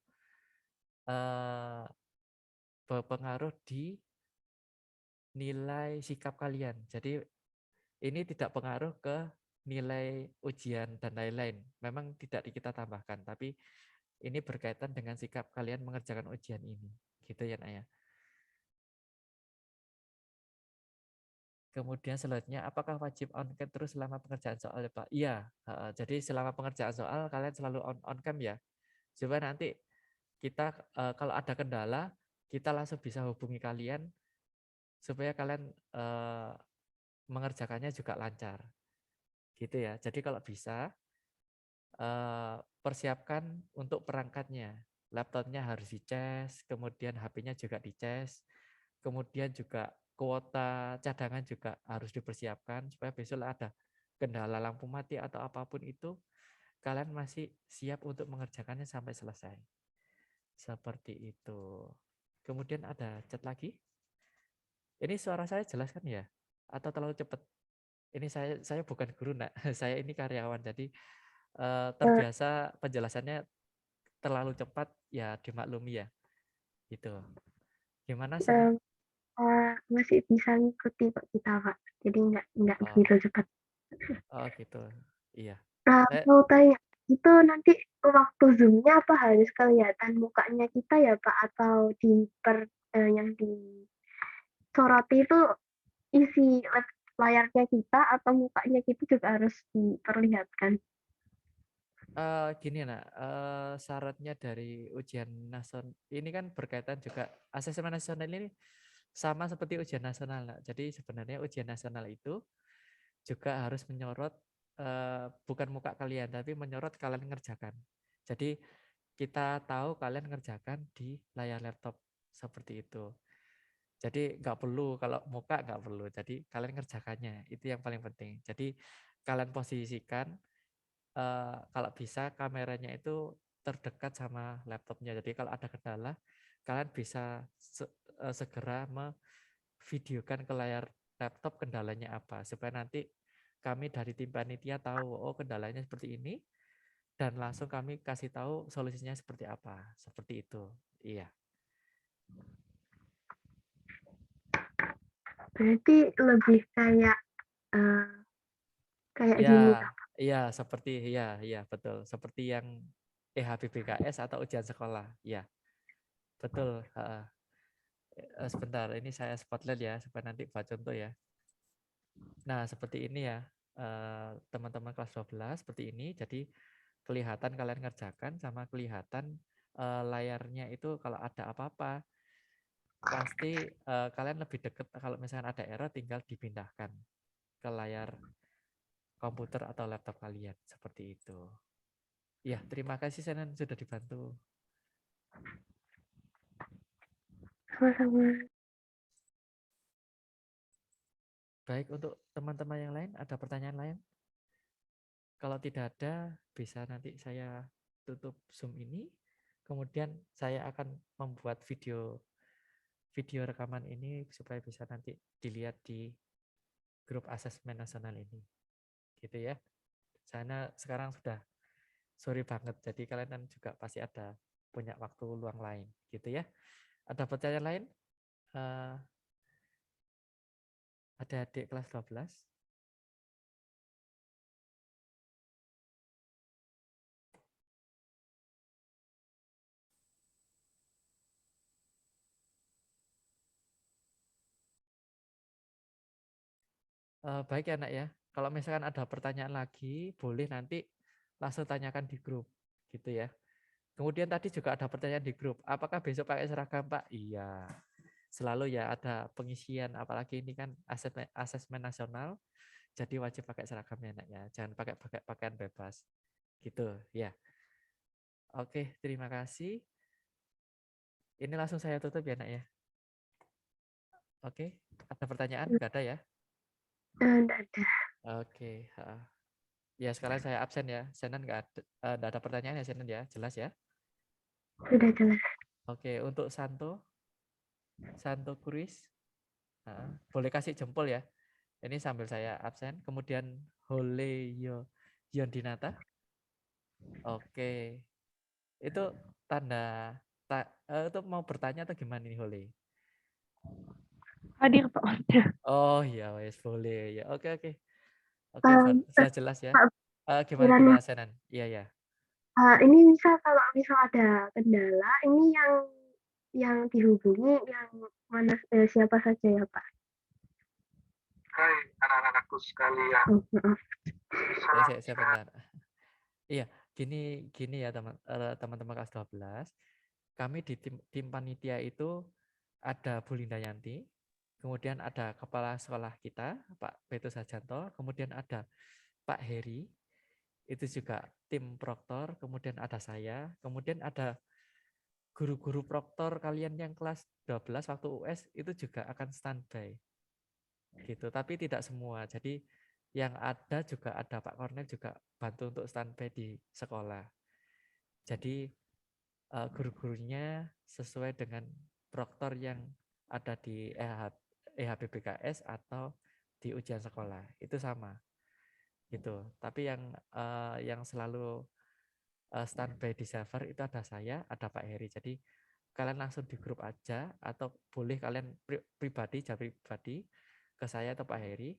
berpengaruh di nilai sikap kalian. Jadi ini tidak pengaruh ke nilai ujian dan lain-lain. Memang tidak kita tambahkan, tapi ini berkaitan dengan sikap kalian mengerjakan ujian ini. Gitu ya, Naya. Kemudian selanjutnya, apakah wajib on-cam terus selama pengerjaan soal ya, Pak? Iya, jadi selama pengerjaan soal kalian selalu on-cam ya. Supaya nanti kita kalau ada kendala, kita langsung bisa hubungi kalian supaya kalian mengerjakannya juga lancar. Gitu ya. Jadi kalau bisa persiapkan untuk perangkatnya. Laptopnya harus dicas, kemudian HP-nya juga dicas, kemudian juga kuota cadangan juga harus dipersiapkan supaya besok ada kendala lampu mati atau apapun itu, kalian masih siap untuk mengerjakannya sampai selesai. Seperti itu. Kemudian ada chat lagi. Ini suara saya jelas kan ya? Atau terlalu cepat? Ini saya bukan guru, Nak. Saya ini karyawan, jadi terbiasa penjelasannya terlalu cepat, ya dimaklumi ya. Gitu. Gimana Senen? Masih bisa ngikuti kok kita, Pak. Jadi nggak Oh, begitu cepat. gitu. Iya. Mau tanya, itu nanti waktu Zoom-nya apa harus kelihatan mukanya kita ya, Pak? Atau yang disoroti itu isi layarnya kita atau mukanya kita juga harus diperlihatkan? Gini nak, syaratnya dari ujian nasional ini kan berkaitan juga asesmen nasional ini sama seperti ujian nasional, Nak. Jadi sebenarnya ujian nasional itu juga harus menyorot bukan muka kalian, tapi menyorot kalian ngerjakan. Jadi kita tahu kalian ngerjakan di layar laptop seperti itu. Jadi nggak perlu kalau muka nggak perlu. Jadi kalian ngerjakannya itu yang paling penting. Jadi kalian posisikan kalau bisa kameranya itu terdekat sama laptopnya. Jadi kalau ada kendala, kalian bisa segera memvideokan ke layar laptop kendalanya apa, supaya nanti kami dari tim panitia tahu, oh kendalanya seperti ini, dan langsung kami kasih tahu solusinya seperti apa. Seperti itu. Iya. Berarti lebih kayak Ya, gini. iya seperti iya betul. Seperti yang EHBBKS atau ujian sekolah. Iya, betul. Sebentar, ini saya spotlight ya supaya nanti buat contoh ya. Nah, seperti ini ya. Teman-teman kelas 12 seperti ini. Jadi kelihatan kalian ngerjakan sama kelihatan layarnya itu kalau ada apa-apa pasti kalian lebih dekat, kalau misalnya ada error tinggal dipindahkan ke layar komputer atau laptop kalian seperti itu. Ya, terima kasih Senen sudah dibantu. Sama-sama. Baik, untuk teman-teman yang lain ada pertanyaan lain? Kalau tidak ada, bisa nanti saya tutup Zoom ini. Kemudian saya akan membuat video rekaman ini supaya bisa nanti dilihat di grup asesmen nasional ini. Gitu ya. Sana sekarang sudah sore banget, jadi kalian kan juga pasti ada punya waktu luang lain, gitu ya. Ada pertanyaan lain? Adik-adik kelas 12. Baik ya nak ya. Kalau misalkan ada pertanyaan lagi, boleh nanti langsung tanyakan di grup, gitu ya. Kemudian tadi juga ada pertanyaan di grup, apakah besok pakai seragam Pak? Iya, selalu ya ada pengisian, apalagi ini kan asesmen nasional, jadi wajib pakai seragamnya nak ya. Jangan pakai pakaian bebas, gitu ya. Oke, terima kasih. Ini langsung saya tutup ya nak ya. Oke, ada pertanyaan? Gak ada ya? Enggak ada. Oke. Ya sekarang saya absen ya. Senen nggak ada pertanyaan ya Senen ya, jelas ya. Sudah jelas. Oke, untuk Santo Kruis, boleh kasih jempol ya. Ini sambil saya absen. Kemudian Hole Yondinata. Oke, itu tanda itu mau bertanya atau gimana nih Hole? Hadir Pak. Oh ya, wes boleh ya. Oke. Oke, sudah Pak jelas ya. Gimana Kirana, Senen? Iya ya. ini bisa kalau misal ada kendala, ini yang dihubungi yang mana siapa saja ya Pak? Hai anak-anakku sekalian. Oh, maaf. Saya bentar. Iya, gini ya teman-teman kelas 12. Kami di tim panitia itu ada Bu Linda Yanti, kemudian ada kepala sekolah kita, Pak Beto Sajanto, kemudian ada Pak Heri, itu juga tim proktor, kemudian ada saya, kemudian ada guru-guru proktor kalian yang kelas 12 waktu US itu juga akan standby. Gitu, tapi tidak semua. Jadi yang ada juga ada Pak Kornel juga bantu untuk standby di sekolah. Jadi guru-gurunya sesuai dengan proktor yang ada di EHBBKS atau di ujian sekolah itu sama gitu. Tapi yang selalu standby di server itu ada saya, ada Pak Heri. Jadi kalian langsung di grup aja atau boleh kalian pribadi ke saya atau Pak Heri.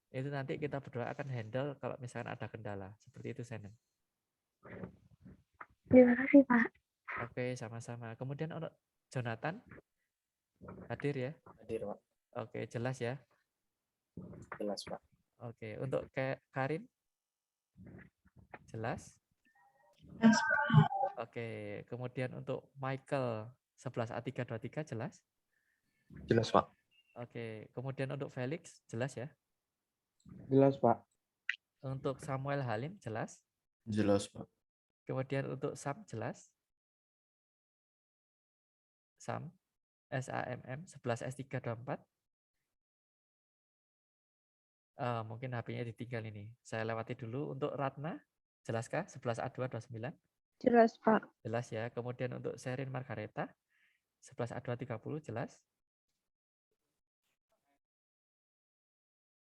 Itu nanti kita berdua akan handle kalau misalkan ada kendala. Seperti itu, Senen. Terima kasih Pak. Oke, sama-sama. Kemudian untuk Jonathan hadir ya. Hadir Pak. Oke, jelas ya. Jelas Pak. Oke, untuk Karin jelas. Oke, kemudian untuk Michael 11A323 jelas. Jelas Pak. Oke, kemudian untuk Felix jelas ya. Jelas Pak. Untuk Samuel Halim jelas. Jelas Pak. Kemudian untuk Sam jelas. Sam SAMM 11S324. Mungkin HP-nya ditinggal ini. Saya lewati dulu untuk Ratna. Jelaskah? 11A229. Jelas Pak. Jelas ya. Kemudian untuk Sherin Margareta 11A230 jelas.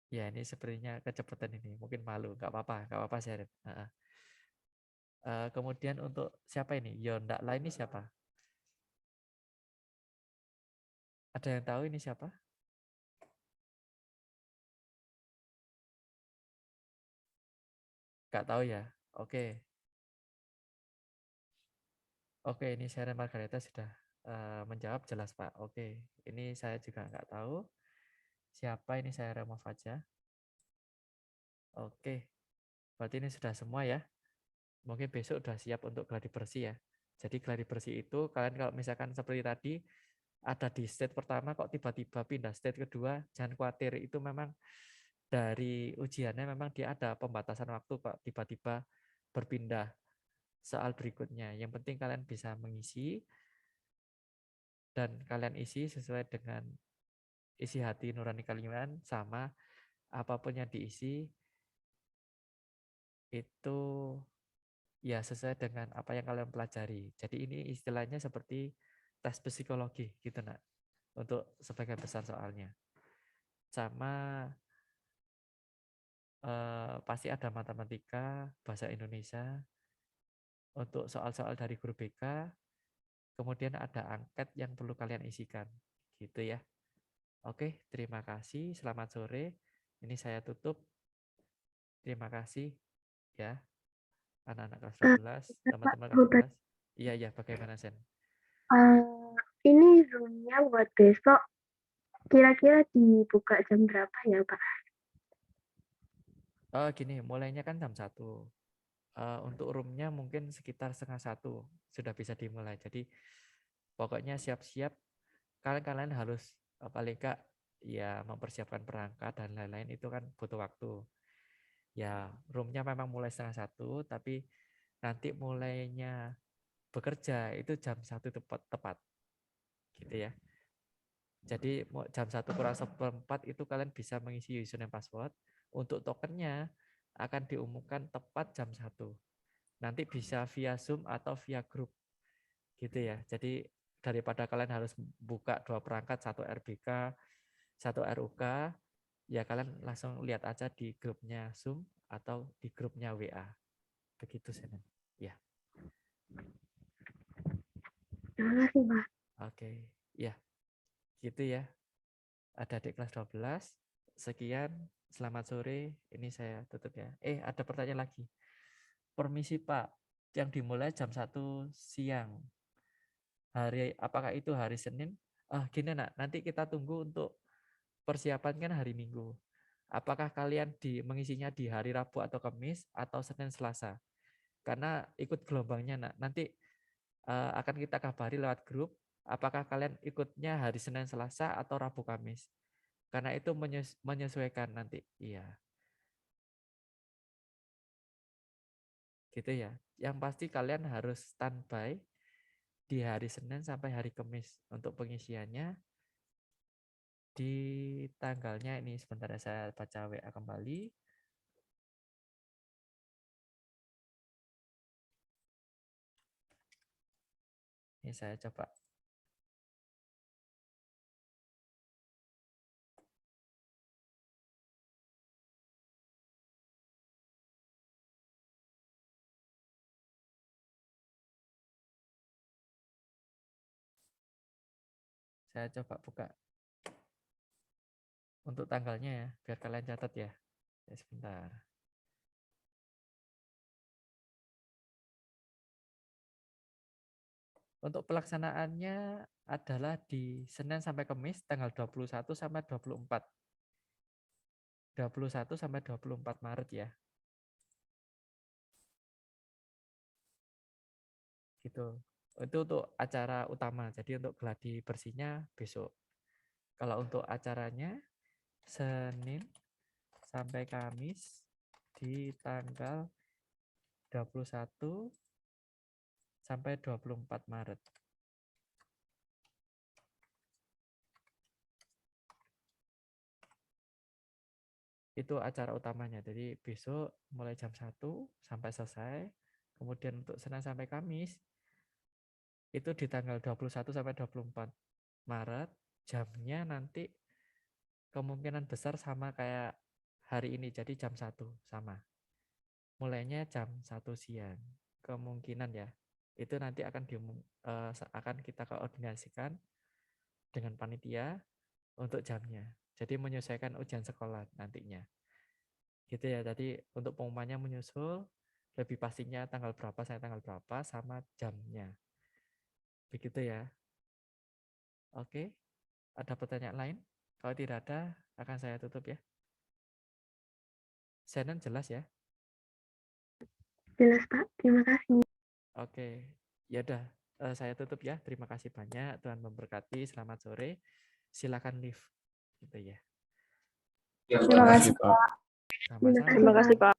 Ya ini sepertinya kecepatan ini. Mungkin malu. Nggak apa-apa Sherin. Kemudian untuk siapa ini? Yonda lain ini siapa? Ada yang tahu ini siapa? Nggak tahu ya. Oke. Oke, ini Sherin Margareta sudah menjawab jelas Pak. Oke, ini saya juga nggak tahu siapa ini, saya remove aja. Oke, berarti ini sudah semua ya. Mungkin besok sudah siap untuk gladi bersih ya. Jadi gladi bersih itu kalian kalau misalkan seperti tadi ada di state pertama kok tiba-tiba pindah state kedua, jangan khawatir, itu memang dari ujiannya memang dia ada pembatasan waktu kok tiba-tiba berpindah soal berikutnya. Yang penting kalian bisa mengisi dan kalian isi sesuai dengan isi hati nurani kalian, sama apapun yang diisi itu ya sesuai dengan apa yang kalian pelajari. Jadi ini istilahnya seperti tes psikologi gitu nak, untuk sebagian besar soalnya. Sama pasti ada matematika, bahasa Indonesia, untuk soal-soal dari guru BK, kemudian ada angket yang perlu kalian isikan gitu ya. Oke, terima kasih. Selamat sore. Ini saya tutup. Terima kasih ya, anak-anak kelas 12, Pak, teman-teman kelas Hubert, 12. Iya, bagaimana, Sen? ini Zoom-nya buat besok kira-kira dibuka jam berapa ya, Pak? Oh, gini, mulainya kan jam 1. Untuk roomnya mungkin sekitar 12:30 sudah bisa dimulai. Jadi pokoknya siap-siap. Kalian harus paling enggak ya mempersiapkan perangkat dan lain-lain, itu kan butuh waktu. Ya, roomnya memang mulai 12:30, tapi nanti mulainya bekerja itu jam 1 tepat. Gitu ya. Jadi jam 1:04 itu kalian bisa mengisi username password. Untuk tokennya akan diumumkan tepat jam 1. Nanti bisa via Zoom atau via grup. Gitu ya. Jadi daripada kalian harus buka 2 perangkat, 1 RBK, 1 RUK, ya kalian langsung lihat aja di grupnya Zoom atau di grupnya WA. Begitu, Senen. Ya. Terima kasih, Pak. Oke. Ya. Gitu ya. Ada adik kelas 12. Sekian. Selamat sore. Ini saya tutup ya. Ada pertanyaan lagi. Permisi, Pak. Yang dimulai jam 1 siang. Apakah itu hari Senin? Gini nak, nanti kita tunggu untuk persiapan kan hari Minggu. Apakah kalian mengisinya di hari Rabu atau Kamis atau Senin Selasa? Karena ikut gelombangnya nak. Nanti akan kita kabari lewat grup. Apakah kalian ikutnya hari Senin Selasa atau Rabu Kamis? Karena itu menyesuaikan nanti. Iya. Gitu ya. Yang pasti kalian harus standby di hari Senin sampai hari Kamis untuk pengisiannya. Di tanggalnya ini sebentar ya, saya baca WA kembali. Ini saya coba. Saya coba buka untuk tanggalnya ya, biar kalian catat ya. Ya sebentar. Untuk pelaksanaannya adalah di Senin sampai Kamis tanggal 21 sampai 24. 21 sampai 24 Maret ya. Gitu. Itu untuk acara utama. Jadi untuk gladi bersihnya besok. Kalau untuk acaranya Senin sampai Kamis di tanggal 21 sampai 24 Maret. Itu acara utamanya. Jadi besok mulai jam 1 sampai selesai. Kemudian untuk Senin sampai Kamis itu di tanggal 21 sampai 24 Maret. Jamnya nanti kemungkinan besar sama kayak hari ini. Jadi jam 1 sama. Mulainya jam 1 siang. Kemungkinan ya. Itu nanti akan kita koordinasikan dengan panitia untuk jamnya. Jadi menyesuaikan ujian sekolah nantinya. Gitu ya. Jadi untuk pengumumannya menyusul, lebih pastinya tanggal berapa sama jamnya. Begitu ya. Oke. Ada pertanyaan lain? Kalau tidak ada, akan saya tutup ya. Shannon jelas ya? Jelas, Pak. Terima kasih. Oke. Ya udah, saya tutup ya. Terima kasih banyak. Tuhan memberkati. Selamat sore. Silakan live. Gitu ya. Terima kasih, Pak. Sama-sama. Terima kasih, Pak.